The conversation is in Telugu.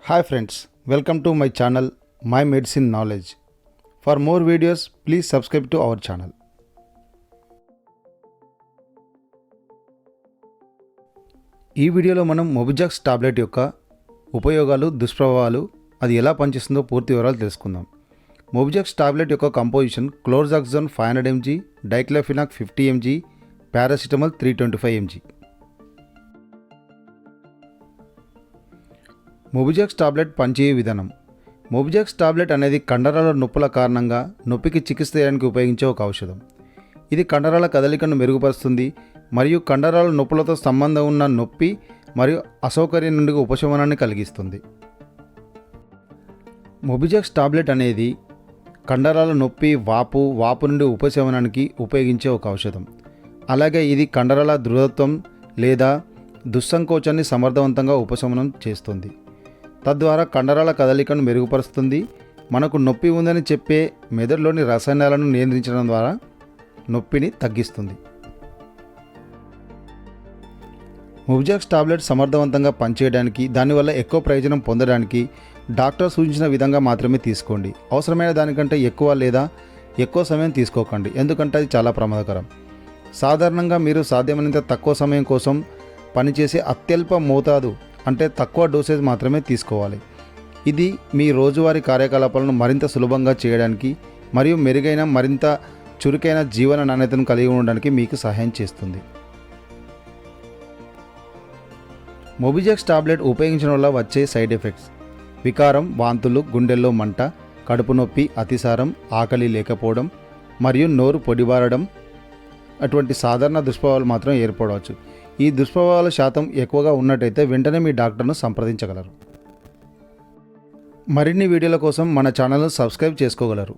Hi friends, welcome to my channel My Medicine Knowledge. For more videos, please subscribe to our channel. ఈ వీడియోలో మనం మొబిజాక్స్ టాబ్లెట్ యొక్క ఉపయోగాలు, దుష్ప్రభావాలు, అది ఎలా పనిచేస్తుందో పూర్తి వివరాలు తెలుసుకుందాం. మొబిజాక్స్ టాబ్లెట్ యొక్క composition chlorzoxazone 500 mg, diclofenac 50 mg, paracetamol 325 mg. Mobizox tablet పనిచేయే విధానం. మొబిజాక్స్ టాబ్లెట్ అనేది కండరాల నొప్పుల కారణంగా నొప్పికి చికిత్స చేయడానికి ఉపయోగించే ఒక ఔషధం. ఇది కండరాల కదలికను మెరుగుపరుస్తుంది మరియు కండరాల నొప్పులతో సంబంధం ఉన్న నొప్పి మరియు అసౌకర్యం నుండి ఉపశమనాన్ని కలిగిస్తుంది. మొబిజాక్స్ టాబ్లెట్ అనేది కండరాల నొప్పి, వాపు నుండి ఉపశమనానికి ఉపయోగించే ఒక ఔషధం. అలాగే ఇది కండరాల దృఢత్వం లేదా దుస్సంకోచాన్ని సమర్థవంతంగా ఉపశమనం చేస్తుంది. తద్వారా కండరాల కదలికను మెరుగుపరుస్తుంది. మనకు నొప్పి ఉందని చెప్పే మెదడులోని రసాయనాలను నియంత్రించడం ద్వారా నొప్పిని తగ్గిస్తుంది. మొబిజాక్స్ టాబ్లెట్ సమర్థవంతంగా పనిచేయడానికి, దానివల్ల ఎక్కువ ప్రయోజనం పొందడానికి డాక్టర్ సూచించిన విధంగా మాత్రమే తీసుకోండి. అవసరమైన దానికంటే ఎక్కువ లేదా ఎక్కువ సమయం తీసుకోకండి, ఎందుకంటే అది చాలా ప్రమాదకరం. సాధారణంగా మీరు సాధ్యమైనంత తక్కువ సమయం కోసం పనిచేసే అత్యల్ప మోతాదు అంటే తక్కువ డోసేజ్ మాత్రమే తీసుకోవాలి. ఇది మీ రోజువారీ కార్యకలాపాలను మరింత సులభంగా చేయడానికి మరియు మెరుగైన, మరింత చురుకైన జీవన నాణ్యతను కలిగి ఉండడానికి మీకు సహాయం చేస్తుంది. మొబిజాక్స్ టాబ్లెట్ ఉపయోగించడం వల్ల వచ్చే సైడ్ ఎఫెక్ట్స్: వికారం, వాంతులు, గుండెల్లో మంట, కడుపు నొప్పి, అతిసారం, ఆకలి లేకపోవడం మరియు నోరు పొడిబారడం అటువంటి సాధారణ దుష్ప్రభావాలు మాత్రం ఏర్పడవచ్చు. ఈ దుష్ప్రభావాల శాతం ఎక్కువగా ఉన్నట్టయితే వెంటనే మీ డాక్టర్ను సంప్రదించగలరు. మరిన్ని వీడియోల కోసం మన ఛానల్ను సబ్స్క్రైబ్ చేసుకోగలరు.